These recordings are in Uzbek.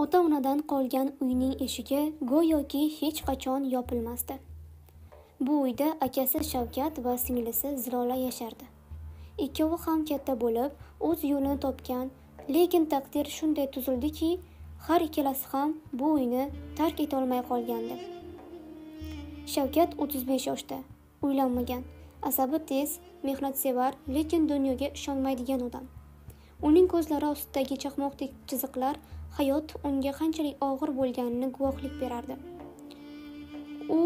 Ota-onadan qolgan uyning eshigi go'yoki hech qachon yopilmasdi. Bu uyda akasi Shavkat va singlisi Zilola yashardi. Ikkovi ham katta bo'lib, o'z yo'lini topgan, lekin taqdir shunday tuzildiki, har ikkalasi ham bu uyni tark etolmay qolgandi. Shavkat 35 yoshda, uylanmagan, asabi tez, mehnatsevar, lekin dunyoga ishonmaydigan odam. Uning ko'zlari ostidagi chaqmoqdek chiziqlar hayot unga qanchalik og'ir bo'lganini guvohlik berardi. U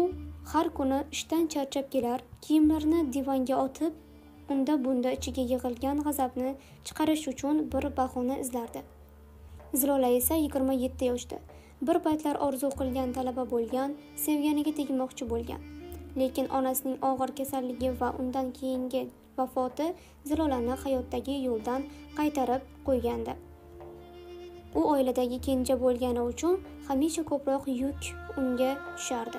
har kuni ishdan charchab kelar, kiyimlarini divanga otib, unda bunda ichiga yig'ilgan g'azabni chiqarish uchun bir bahona izlardi. Zilola esa 27 yoshda, bir paytlar orzu qilgan talaba bo'lgan, sevganiga tegmoqchi bo'lgan. Lekin onasining og'ir kasalligi va undan keyingi vafoti Zilolani hayotdagi yo'ldan qaytarib qo'ygandi. U oiladagi kenja bo'lgani uchun hamisha ko'proq yuk unga tushardi.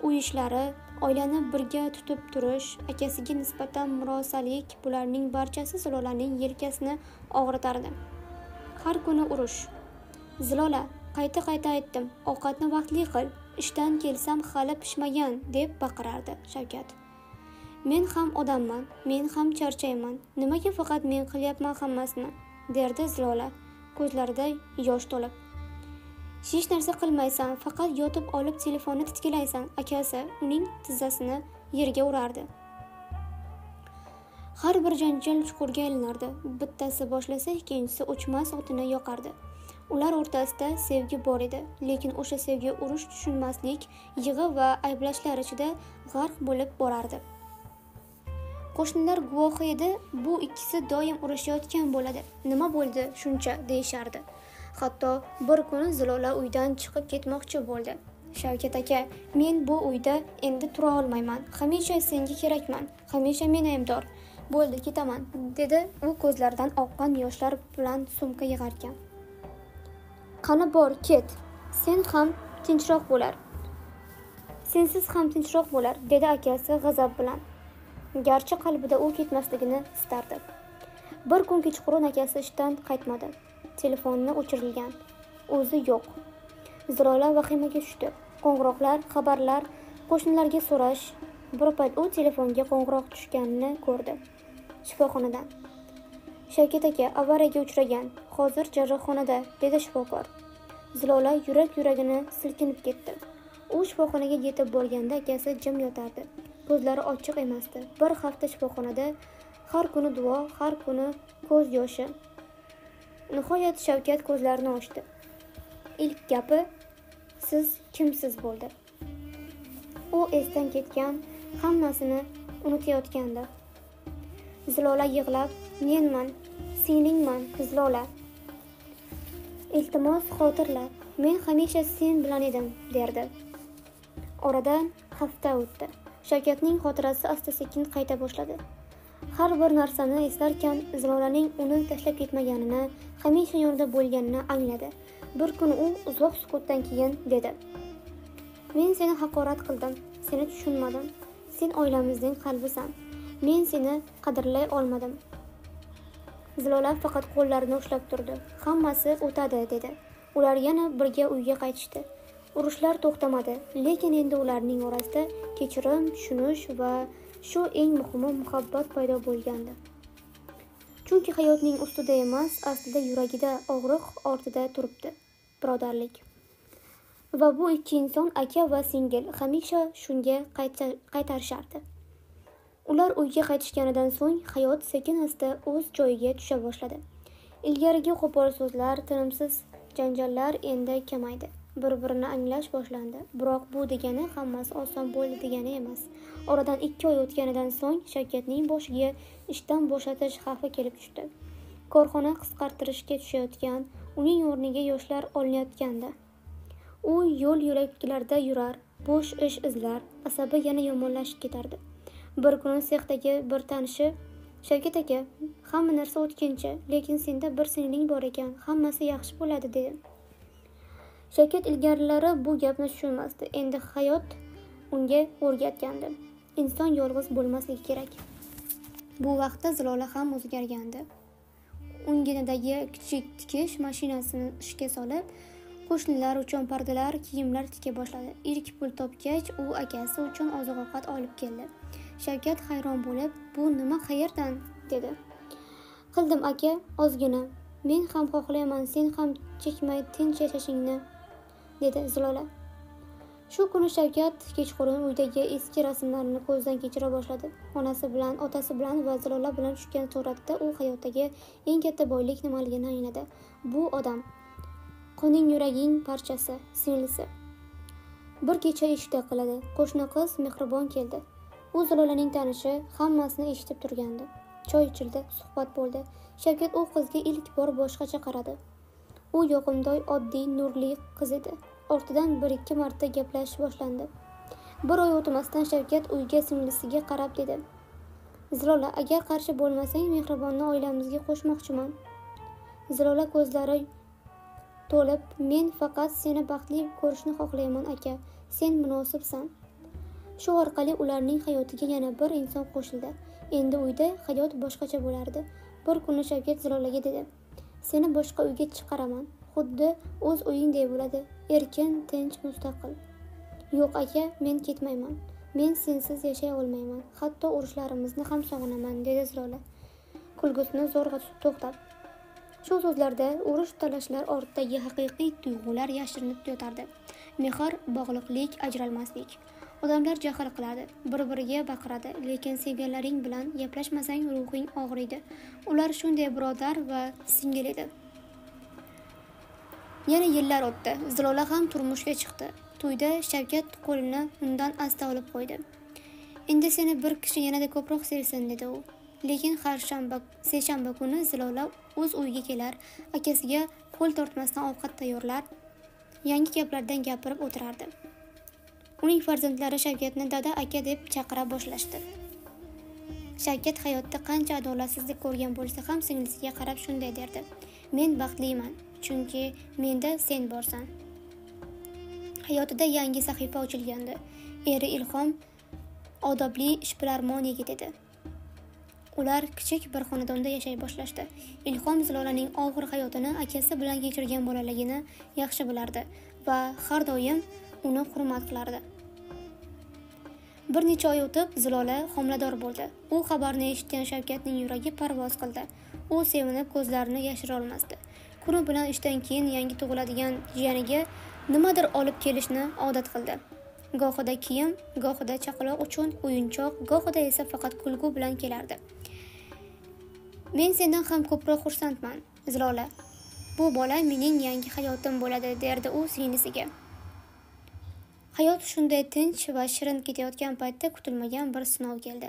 Uy ishlari, oilani birga tutib turish, akasiga nisbatan murosalik, bularning barchasi Zilolaning yelkasini og'ritardi. Har kuni urush. Zilola, qayta aytdim, ovqatni vaqtli qil, ishdan kelsam hali pishmagan, deb baqirardi Shavkat. Men ham odamman, men ham charchayman, nimaga faqat men qilyapman hammasini, derdi Zilola, ko'zlarida yosh to'lib. Hech narsa qilmaysan, faqat yotib olib telefonni titkilaysan, akasi uning tizzasini yerga urardi. Har bir janjal chuqurga aylanardi. Bittasi boshlasa, ikkinchisi o'chmas o'tini yoqardi. Ular o'rtasida sevgi bor edi, lekin o'sha sevgi urush tushunmaslik, yig'i va ayblashlar ichida g'arq bo'lib borardi. Qo'shnilar guvohi edi, bu ikkisi doim urushayotgan bo'ladi. Nima bo'ldi shuncha deyishardi. Hatto bir kuni Zilola uydan chiqib ketmoqchi bo'ldi. Shavkat aka, men bu uyda endi tura olmayman. Hamisha senga kerakman. Hamisha men aybdor. Bo'ldi, ketaman, dedi u ko'zlaridan oqqan yoshlar bilan sumka yig'arkan. Qani bor, ket. Sen ham tinchroq bo'lar. Sensiz ham tinchroq bo'lar, dedi akasi g'azab bilan. Garchi qalbida u ketmasligini istardi. Bir kun kechqurun akasi ishdan qaytmadi. Telefonni o'chirilgan. O'zi yo'q. Zilola vahimaga tushdi. Qo'ng'iroqlar, xabarlar, qo'shnilarga so'rash. Bir payt u telefonga qo'ng'iroq tushganini ko'rdi. Shifoxonadan. Shavkat aka avariyaga uchragan. Hozir jarrohxonada, dedi shifokor. Zilola yuragini silkinib ketdi. U shifoxonaga yetib borganda akasi jim yotardi. Ko'zlari ochiq emasdi. Bir hafta shifoxonada, har kuni duo, har kuni ko'z yoshi. Nihoyat Shavkat ko'zlarini ochdi. Ilk gapi siz kimsiz bo'ldi. U esdan ketgan, hammasini unutayotgandi. Zilola yig'lab, menman, seningman, Zilola. Iltimos xotirla, men hamisha sen bilan edim, derdi. Oradan hafta o'tdi. Shavkatning xotirasi asta-sekin qayta boshladi. Har bir narsani eslarkan, Zilolaning uni tashlab ketmaganini, hamisha yonida bo'lganini angladi. Bir kun u uzoq sukutdan keyin dedi: Men seni haqorat qildim, seni tushunmadim. Sen oilamizning qalbisan. Men seni qadrlay olmadim. Zilola faqat qo'llarini ushlab turdi. Hammasi o'tadi, dedi. Ular yana birga uyga qaytishdi. Urushlar to'xtamadi, lekin endi ularning orasida kechirim, tushunish va shu eng muhimi muhabbat paydo bo'lgandi. Chunki hayotning ustida emas, aslida yuragida og'riq ortida turibdi. Birodarlik. Va bu ikki inson aka va singil hamisha shunga qaytarishardi. Ular uyga qaytishganidan so'ng hayot sekin-asta o'z joyiga tusha boshladi. Ilgarigi qo'pol so'zlar, tinimsiz janjallar endi kamaydi. Bir-birini anglash boshlandi. Biroq bu degani hammasi oson bo'ldi degani emas. Oradan 2 oy o'tganidan so'ng Shavkatning boshiga ishdan bo'shatish xavfi kelib tushdi. Korxona qisqartirishga tushayotgan, uning o'rniga yoshlar olinayotgandi. U yo'l-yo'laklarda yurar, bo'sh ish izlar, asabi yana yomonlashib ketardi. Bir kuni sexdagi bir tanishi: Shavkat aka, hamma narsa o'tkinchi, lekin senda bir singling bor ekan, hammasi yaxshi bo'ladi, dedi. Shavkat ilgarilari bu gapni tushunmasdi. Endi hayot unga o'rgatgandi. Inson yolg'iz bo'lmasligi kerak. Bu vaqtda Zilola ham o'zgargandi. Unginidagi kichik tikish mashinasini ishga solib, Qo'shnilar uchun pardalar, kiyimlar tika boshladi. Ilk pul topgach, u akasi uchun oziq-ovqat olib keldi. Shavkat hayron bo'lib, "Bu nima, qayerdan?" dedi. "Qildim aka, ozgina. Men ham xohlayman sen ham chekmay tinch yashashingni", dedi Zilola. Shu kuni Shavkat kechqurun uydagi eski rasmlarini ko'zdan kechira boshladi. Onasi bilan, otasi bilan va Zilola bilan tushgan suratda u hayotdagi eng katta boylik nimaligini angladi. Bu odam qoning yuraging parchasi, singlisi. Bir kecha eshikda qiladi. Qo'shni qiz Mehribon keldi. U Zilolaning tanishi, hammasini eshitib turgandi. Choy ichildi, suhbat bo'ldi. Shavkat u qizga ilk bor boshqacha qaradi. U yoqimtoy, oddiy, nurli qiz edi. Ortidan 1-2 marta gaplashish boshlandi. Bir oy o'tmasdan Shavkat uyga singlisiga qarab dedi: "Zilola, agar qarshi bo'lmasang, Mehribonni oilamizga qo'shmoqchiman." Zilola ko'zlari to'lib, "Men faqat seni baxtli ko'rishni xohlayman aka. Sen munosibsan." Shu orqali ularning hayotiga yana bir inson qo'shildi. Endi uyda hayot boshqacha bo'lardi. Bir kuni Shavkat Zilolaga dedi: "Seni boshqa uyga chiqaraman. Xuddi o'z uyingdek bo'ladi. Erkin, tinch, mustaqil." "Yo'q aka, men ketmayman. Men sensiz yashay olmayman. Hatto urushlarimizni ham sog'inaman", dedi Zilola, kulgusini zo'rg'a to'xtab. Shu so'zlarda urush talashlar ortidagi haqiqiy tuyg'ular yashirinib yotardi. Mehr, bog'liqlik, ajralmaslik. Odamlar jahl qiladi, bir-biriga baqiradi, lekin sevganlaring bilan gaplashmasang ruhing og'riydi. Ular shunday birodar va singil edi. Yana yillar o'tdi. Zilola ham turmushga chiqdi. To'yda Shavkat qo'lini undan asta olib qo'ydi. "Endi seni bir kishi yanada ko'proq sevsin", dedi u. Lekin har seshanba kuni Zilola o'z uyiga kelar, akasiga qo'l tortmasdan ovqat tayyorlar, yangi gaplardan gapirib o'tirardi. Uning farzandlari Shavkatni dada, aka deb chaqira boshlashdi. Shavkat hayotda qancha adolatsizlik ko'rgan bo'lsa ham singlisiga qarab shunday derdi: "Men baxtliman, chunki menda sen borsan." Hayotida yangi sahifa ochilgandi. Eri Ilhom odobli, ishbilarmon yigit edi. Ular kichik bir xonadonda yashay boshlashdi. Ilhom Zilolaning og'ir hayotini akasi bilan kechirgan bolaligini yaxshi bilardi va har doim uni hurmat qilardi. Bir necha oy o'tib Zilola homilador bo'ldi. U xabarni eshitgan Shavkatning yuragi parvoz qildi. U sevinib ko'zlarini yashira olmasdi. Kuni bilan ishdan keyin yangi tug'iladigan jiyaniga nimadir olib kelishni odat qildi. Gohida kiyim, gohida chaqaloq uchun o'yinchoq, gohida esa faqat kulgu bilan kelardi. "Men sendan ham ko'proq xursandman, Zilola. Bu bola mening yangi hayotim bo'ladi", derdi u singlisiga. Hayot shunday tinch va shirin ketayotgan paytda kutilmagan bir sinov keldi.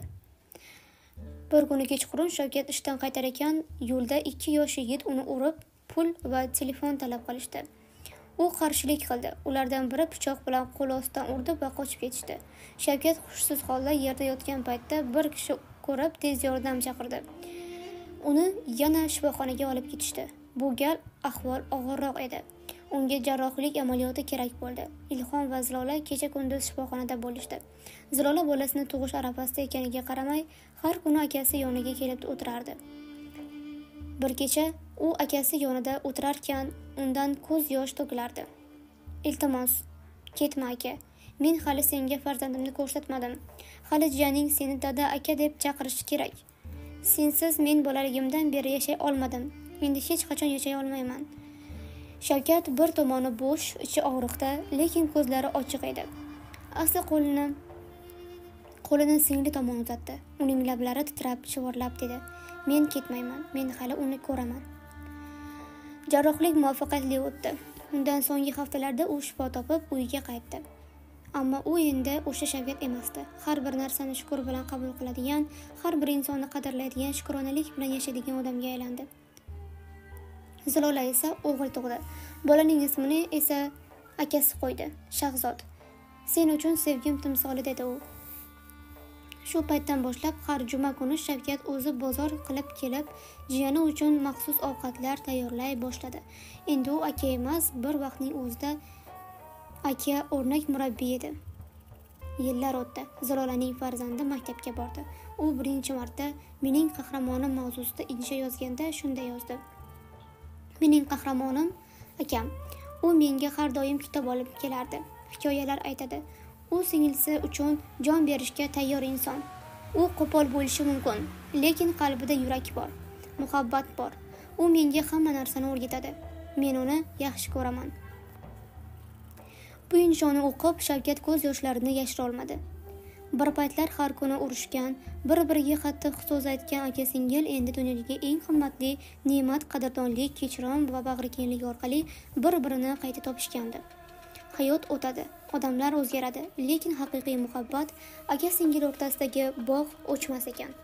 Bir kuni kechqurun Shavkat ishdan qaytar ekan, yo'lda 2 yosh yigit uni urib, pul va telefon talab qilishdi. U qarshilik qildi. Ulardan biri pichoq bilan qo'l ostidan urdi va qochib ketishdi. Shavkat hushsiz holda yerda yotgan paytda bir kishi ko'rib tez yordam chaqirdi. Uni yana shifoxonaga olib ketishdi. Bu gal ahvol og'irroq edi. Unga jarrohlik amaliyoti kerak bo'ldi. Ilhom va Zilola kecha-kunduz shifoxonada bo'lishdi. Zilola bolasini tug'ish arafasida ekaniga qaramay, har kuni akasi yoniga kelib o'tirardi. Bir kecha u akasi yonida o'tirarkan, undan ko'z yosh to'kilardi. "Iltimos, ketma aka. Men hali senga farzandimni ko'rsatmadim. Hali jiyaning seni dada, aka deb chaqirishi kerak. Sensiz men bolaligimdan beri yashay olmadim. Endi hech qachon yashay olmayman." Shavkat bir tomoni bo'sh, ichi og'riqda, lekin ko'zlari ochiq edi. Asta qo'lini singli tomon uzatdi. Uning lablari titrab, shivirlab dedi: "Men ketmayman. Men hali uni ko'raman." Jarrohlik muvaffaqiyatli o'tdi. Undan so'nggi haftalarda u shifo topib uyiga qaytdi. Ammo u endi o'sha Shavkat emasdi. Har bir narsani shukr bilan qabul qiladigan, har bir insonni qadrlaydigan, shukronalik bilan yashaydigan odamga aylandi. Zilola esa o'g'il tug'di. Bolaning ismini esa akasi qo'ydi, Shahzod. "Sen uchun sevgim timsoli", dedi u. Shu paytdan boshlab har juma kuni Shavkat o'zi bozor qilib kelib, jiyani uchun maxsus ovqatlar tayyorlay boshladi. Endi u aka emas, bir vaqtning o'zida aka o'rnak murabbiy edi. Yillar o'tdi. Zilolaning farzandi maktabga bordi. U birinchi marta "Mening qahramonim" mavzusida insho yozganda shunday yozdi: "Mening qahramonim akam. U menga har doim kitob olib kelardi, hikoyalar aytadi. U singlisi uchun jon berishga tayyor inson. U qo'pol bo'lishi mumkin, lekin qalbida yurak bor, muhabbat bor. U menga hamma narsani o'rgatadi. Men uni yaxshi ko'raman. Bu insonni o'qib, Shavkat ko'z yoshlarini yashira olmadi. Bir paytlar har kuni urushgan, bir-biriga qattiq so'z aytgan aka-singil endi dunyodagi eng qimmatli ne'mat qadrdonlik, kechirim va bag'rikengligi orqali bir-birini qayta topishgandi. Hayot o'tadi, odamlar o'zgaradi, lekin haqiqiy muhabbat aka-singil o'rtasidagi bog' o'chmas ekan.